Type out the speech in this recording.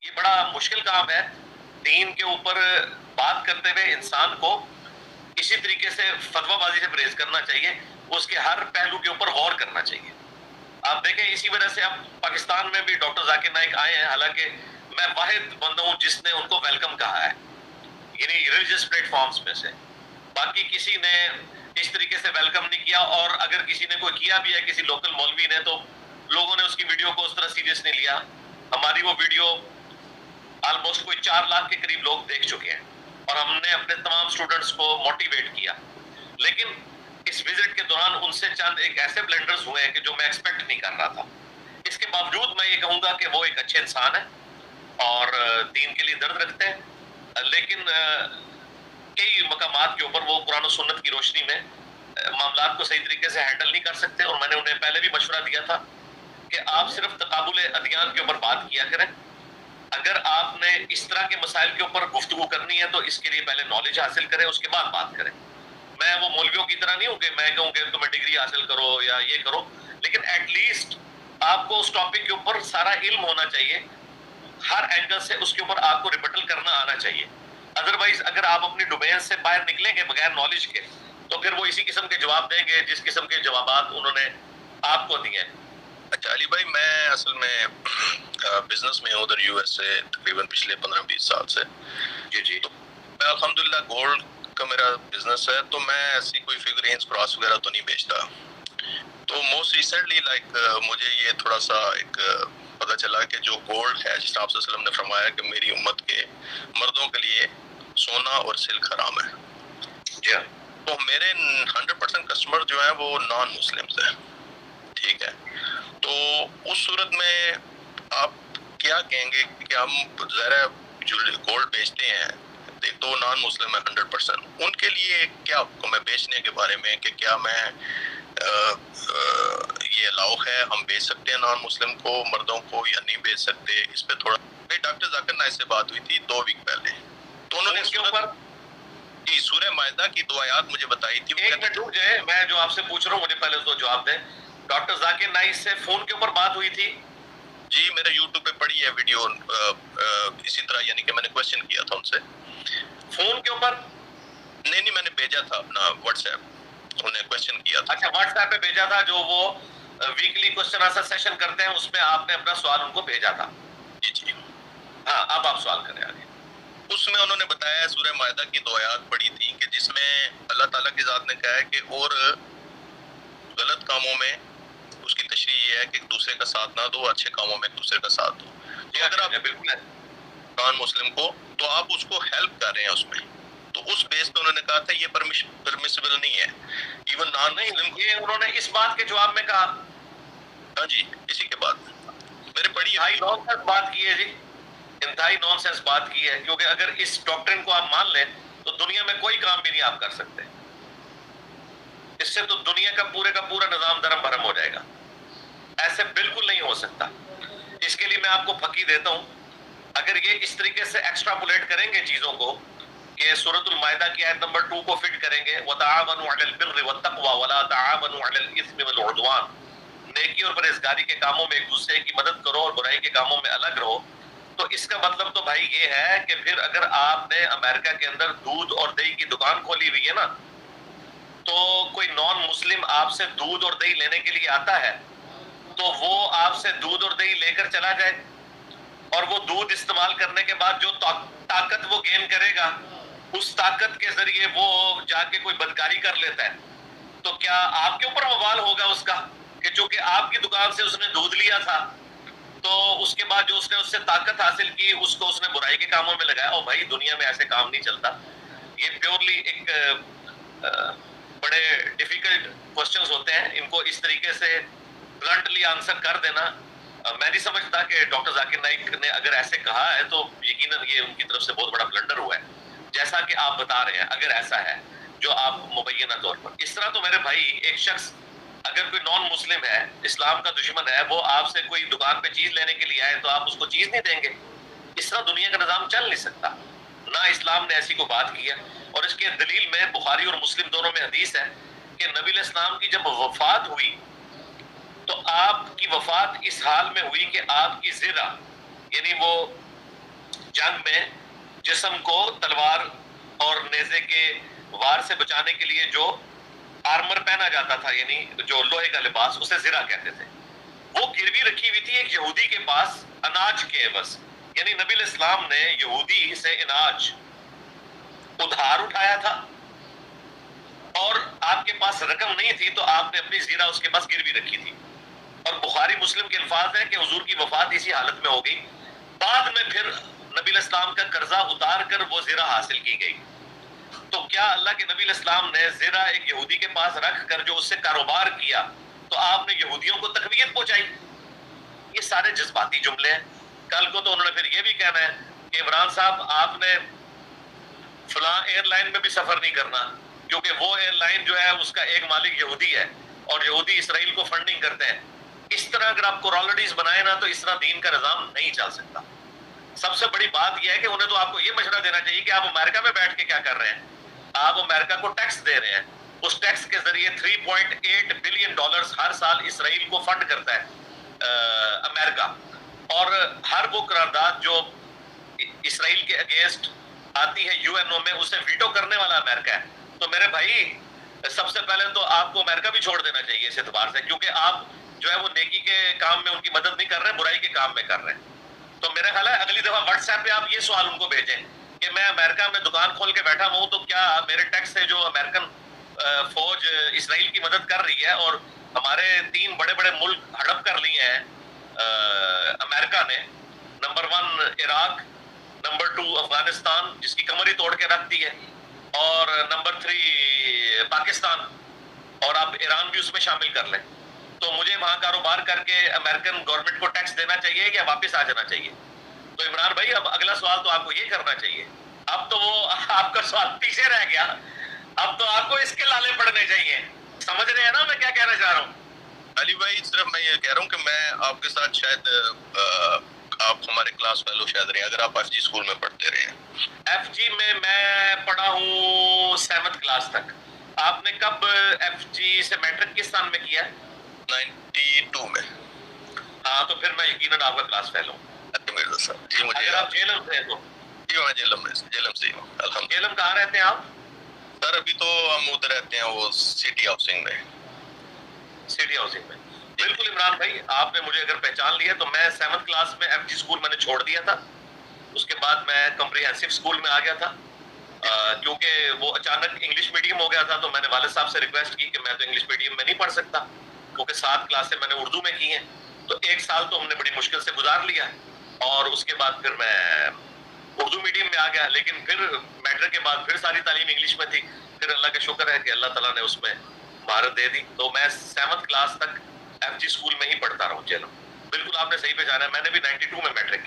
یہ بڑا مشکل کام ہے. دین کے اوپر بات کرتے ہوئے انسان کو اسی طریقے سے فتویٰ بازی سے پرہیز کرنا چاہیے, اس کے ہر پہلو کے اوپر غور کرنا چاہیے. آپ دیکھیں اسی وجہ سے اب پاکستان میں بھی ڈاکٹر ذاکر نائک آئے ہیں, حالانکہ میں واحد بندہ ہوں جس نے ان کو ویلکم کہا ہے, یعنی ریلیجس پلیٹ فارمز میں سے. باقی کسی نے اس طریقے سے ویلکم نہیں کیا, اور اگر کسی نے کوئی کیا بھی ہے کسی لوکل مولوی نے, تو لوگوں نے اس کی ویڈیو کو اس طرح سیریس نہیں لیا. ہماری وہ ویڈیو آلموسٹ کوئی 4 لاکھ کے قریب لوگ دیکھ چکے ہیں, اور ہم نے اپنے تمام سٹوڈنٹس کو موٹیویٹ کیا. لیکن اس وزٹ کے دوران ان سے چند ایک ایسے بلنڈرز ہوئے ہیں کہ جو میں ایکسپیکٹ نہیں کر رہا تھا. اس کے باوجود میں یہ کہوں گا کہ وہ ایک اچھے انسان ہیں اور دین کے لیے درد رکھتے ہیں, لیکن کئی مقامات کے اوپر وہ قرآن و سنت کی روشنی میں معاملات کو صحیح طریقے سے ہینڈل نہیں کر سکتے. اور میں نے انہیں پہلے بھی مشورہ دیا تھا کہ آپ صرف تقابل ادیان کے اوپر بات کیا کریں. اگر آپ نے اس طرح کے مسائل کے اوپر گفتگو کرنی ہے تو اس کے لیے پہلے نالج حاصل کریں, اس کے بعد بات کریں. میں وہ مولویوں کی طرح نہیں ہوں کہ میں کہوں کہ تمہیں ڈگری حاصل کرو یا یہ کرو, لیکن ایٹ لیسٹ آپ کو اس ٹاپک کے اوپر سارا علم ہونا چاہیے, ہر اینگل سے اس کے اوپر آپ کو ریبٹل کرنا آنا چاہیے. ادروائز اگر آپ اپنی ڈومین سے باہر نکلیں گے بغیر نالج کے, تو پھر وہ اسی قسم کے جواب دیں گے جس قسم کے جوابات انہوں نے آپ کو دیے ہیں. اچھا علی بھائی, میں اصل میں بزنس میں ہوں ادھر یو ایس سے تقریباً پچھلے 15-20 سال سے. جی تو میں الحمدللہ گولڈ کا میرا بزنس ہے, تو میں ایسی کوئی فگرینز کراس وغیرہ تو نہیں بیچتا. تو موسٹ ریسنٹلی مجھے یہ تھوڑا سا ایک پتہ چلا کہ جو گولڈ ہے, جس آپ صلی اللہ علیہ وسلم نے فرمایا کہ میری امت کے مردوں کے لیے سونا اور سلک حرام ہے. جی تو میرے 100% کسٹمر جو ہیں وہ نان مسلمز ہیں, ٹھیک ہے. تو اس صورت میں آپ کیا کہیں گے کہ ہم ظاہر جو گولڈ بیچتے ہیں تو نان مسلم ہے 100%, ان کے لیے کیا حکم ہے بیچنے کے بارے میں, کہ کیا میں یہ الاؤ ہے, ہم بیچ سکتے ہیں نان مسلم کو مردوں کو یا نہیں بیچ سکتے؟ اس پہ تھوڑا ڈاکٹر ذاکر نائک سے بات ہوئی تھی 2 ویک پہلے, تو انہوں نے اس کے اوپر جی سورہ مائدہ کی 2 آیات مجھے بتائی تھی. ایک منٹ رک جائے, میں جو آپ سے پوچھ رہا ہوں مجھے پہلے اس کو جواب دیں. ڈاکٹر ذاکر نائک سے فون کے اوپر بات ہوئی تھی؟ جی میرے یوٹیوب پہ پڑی ہے ویڈیو اسی طرح, یعنی کہ میں نے کوشچن کیا تھا ان سے. فون کے اوپر نہیں, میں نے بھیجا تھا اپنا واٹس ایپ, انہوں نے کوشچن کیا تھا. اچھا, واٹس ایپ پہ بھیجا تھا, جو وہ ویکلی کوشچن آنسر سیشن کرتے ہیں, اس میں آپ نے اپنا سوال ان کو بھیجا تھا. جی ہاں, اب آپ سوال کریں آگے. اس میں انہوں نے بتایا سورہ مائدہ کی 2 آیات پڑھی تھی کہ جس میں اللہ تعالیٰ کی ذات نے کہا ہے کہ اور غلط کاموں میں اس کی تشریح یہ ہے کہ ایک دوسرے کا ساتھ نہ دو, اچھے کاموں میں ایک دوسرے کا ساتھ دو. تو اگر آپ بالکل ہے نان مسلم کو, تو آپ اس کو ہیلپ کر رہے ہیں اس میں, تو اس بیس پہ انہوں نے کہا تھا یہ پرمیسیبل نہیں ہے. ایون نان مسلم کو, یہ انہوں نے اس بات کے جواب میں کہا. ہاں جی, اسی کے بعد میرے پڑھی انتہائی نان سینس بات کی ہے جی, انتہائی نان سینس بات کی ہے, کیونکہ اگر اس ڈاکٹرن کو آپ مان لیں تو دنیا میں کوئی کام بھی نہیں آپ کر سکتے. اس سے تو دنیا کا پورا نظام درم بھرم ہو جائے گا. ایسے بالکل نہیں ہو سکتا. اس کے لیے میں آپ کو پھکی دیتا ہوں, اگر یہ اس طریقے سے ایکسٹراپولیٹ کریں گے چیزوں کو, کہ سورۃ المائدہ کی آیت نمبر 2 کو فٹ کریں گے, وَتَعَاوَنُوا عَلَى الْبِرِّ وَالتَّقْوَى وَلَا تَعَاوَنُوا عَلَى الْإِثْمِ وَالْعُدْوَانِ, نیکی اور پرہیزگاری کے کاموں میں ایک دوسرے کی مدد کرو اور برائی کے کاموں میں الگ رہو. تو اس کا مطلب تو بھائی یہ ہے کہ پھر اگر آپ نے امریکہ کے اندر دودھ اور دہی کی دکان کھولی ہوئی ہے نا, تو کوئی نان مسلم آپ سے دودھ اور دہی لینے کے لیے آتا ہے, تو وہ آپ سے دودھ اور دہی لے کر چلا جائے, اور وہ دودھ استعمال کرنے کے بعد جو طاقت وہ گین کرے گا, اس طاقت کے ذریعے وہ جا کے کوئی بدکاری کر لیتا ہے, تو کیا آپ کے اوپر وبال ہوگا اس کا, کہ چونکہ آپ کی دکان سے اس نے دودھ لیا تھا, تو اس کے بعد جو اس نے اس سے طاقت حاصل کی اس کو اس نے برائی کے کاموں میں لگایا. اور بھائی دنیا میں ایسے کام نہیں چلتا. یہ پیورلی ایک بڑے ڈیفیکلٹ کوسچنز ہوتے ہیں, ان کو اس طریقے سے بلنٹلی آنسر کر دینا, میں نہیں سمجھتا کہ ڈاکٹر ذاکر نائک نے اگر ایسے کہا ہے تو یقیناً یہ ان کی طرف سے بہت بڑا بلنڈر ہوا ہے, جیسا کہ آپ بتا رہے ہیں. اگر ایسا ہے جو آپ مبینہ طور پر, اس طرح تو میرے بھائی ایک شخص اگر کوئی نان مسلم ہے, اسلام کا دشمن ہے, وہ آپ سے کوئی دکان پہ چیز لینے کے لیے آئے تو آپ اس کو چیز نہیں دیں گے. اس طرح دنیا کا نظام چل نہیں سکتا, نہ اسلام نے ایسی کو بات کی ہے. اور اس کے دلیل میں بخاری اور مسلم دونوں میں حدیث ہے کہ نبی علیہ السلام کی جب وفات ہوئی تو آپ کی وفات اس حال میں ہوئی کہ آپ کی زرہ, یعنی وہ جنگ میں جسم کو تلوار اور نیزے کے وار سے بچانے کے لیے جو آرمر پہنا جاتا تھا، یعنی جو لوہے کا لباس، اسے زرہ کہتے تھے، وہ گروی رکھی ہوئی تھی ایک یہودی کے پاس اناج کے عوض. یعنی نبی علیہ السلام نے یہودی سے اناج ادھار اٹھایا تھا، اور آپ کے پاس رقم نہیں تھی تو آپ نے اپنی زیرہ اس کے پاس گروی رکھی تھی. اور بخاری مسلم کے الفاظ ہیں کہ حضور کی وفات اسی حالت میں ہو گئی. بعد میں پھر نبی علیہ السلام کا قرضہ اتار کر وہ زیرہ حاصل کی گئی. تو کیا اللہ کے نبی علیہ السلام نے زیرہ ایک یہودی کے پاس رکھ کر جو اس سے کاروبار کیا تو آپ نے یہودیوں کو تقویت پہنچائی؟ یہ سارے جذباتی جملے ہیں. کل کو تو انہوں نے پھر یہ بھی کہنا ہے کہ عمران صاحب آپ نے فلاں ایئر لائن میں بھی سفر نہیں کرنا کیونکہ وہ ایئر لائن جو ہے اس کا ایک مالک یہودی ہے اور یہودی اسرائیل کو فنڈنگ کرتے ہیں. اس طرح اگر آپ کورالٹیز بنائے نا تو اس طرح دین کا نظام نہیں چل سکتا. سب سے بڑی بات یہ ہے کہ انہیں تو آپ کو یہ مشورہ دینا چاہیے کہ آپ امریکہ میں بیٹھ کے کیا کر رہے ہیں. آپ امریکہ کو ٹیکس دے رہے ہیں، اس ٹیکس کے ذریعے 3.8 بلین ڈالرز ہر سال اسرائیل کو فنڈ کرتا ہے امریکہ. اور ہر وہ قرارداد جو اسرائیل کے اگینسٹ آتی ہے یو این او میں، اسے ویٹو کرنے والا امریکہ ہے. تو میرے بھائی سب سے پہلے تو آپ کو امریکہ بھی چھوڑ دینا چاہیے اس اعتبار سے، کیونکہ آپ جو ہے وہ نیکی کے کام میں ان کی مدد نہیں کر رہے ہیں، برائی کے کام میں کر رہے ہیں. تو میرا خیال ہے اگلی دفعہ واٹس ایپ پہ آپ یہ سوال ان کو بھیجیں کہ میں امریکہ میں دکان کھول کے بیٹھا ہوں تو کیا میرے ٹیکس سے جو امریکن فوج اسرائیل کی مدد کر رہی ہے اور ہمارے 3 بڑے بڑے ملک ہڑپ کر لیے ہیں امریکہ نے، نمبر 1 عراق، نمبر 2 افغانستان جس کی کمر ہی توڑ کے رکھ دی ہے، اور نمبر 3 پاکستان، اور آپ ایران بھی اس میں شامل کر لیں. تو مجھے وہاں کاروبار کر کے امریکن گورنمنٹ کو ٹیکس دینا چاہیے یا واپس آ جانا چاہیے؟ تو عمران بھائی اب اگلا سوال تو آپ کو یہ کرنا چاہیے. اب تو وہ آپ کا سوال پیچھے رہ گیا، اب تو آپ کو اس کے لالے پڑنے چاہیے. سمجھ رہے ہیں نا میں کیا کہنا چاہ رہا ہوں؟ علی بھائی صرف میں یہ کہہ رہا ہوں کہ میں آپ کے ساتھ شاید آپ ہمارے کلاس فیلو شاید رہے اگر آپ ایف جی اسکول میں پڑھتے رہے ہیں. ایف جی میں پڑھا ہوں 7th کلاس تک. آپ نے کب ایف جی سے میٹرک کس سال میں کیا ہے؟ 92 میں. ہاں تو پھر میں یقیناً آپ کا کلاس فیل ہوں. مرزا صاحب جی مجھے اگر آپ جیلم سے ہیں تو جی میں جیلم سے ہوں الحمد. جیلم کہاں رہتے ہیں آپ؟ سر ابھی تو ہم ادھر رہتے ہیں وہ سٹی ہاؤسنگ میں. سٹی ہاؤسنگ میں. بالکل عمران بھائی آپ نے مجھے اگر پہچان لیا تو میں 7th کلاس میں ایف جی اسکول میں نے چھوڑ دیا تھا. اس کے بعد میں کمپریہنسو اسکول میں آ گیا تھا کیونکہ وہ اچانک انگلش میڈیم ہو گیا تھا. تو میں نے والد صاحب سے ریکویسٹ کی کہ میں تو انگلش میڈیم میں نہیں پڑھ سکتا کیونکہ 7 کلاسیں میں نے اردو میں کی ہیں. تو 1 سال تو ہم نے بڑی مشکل سے گزار لیا اور اس کے بعد پھر میں اردو میڈیم میں آ گیا. لیکن پھر میٹرک کے بعد پھر ساری تعلیم انگلش میں تھی. پھر اللہ کا شکر ہے کہ اللہ تعالیٰ نے اس میں مہارت دے دی. تو میں 7th کلاس تک ایف جی اسکول میں ہی پڑھتا رہا ہوں. چلو بالکل آپ نے صحیح پہچانا ہے، میں نے بھی 92 میں میٹرک کی.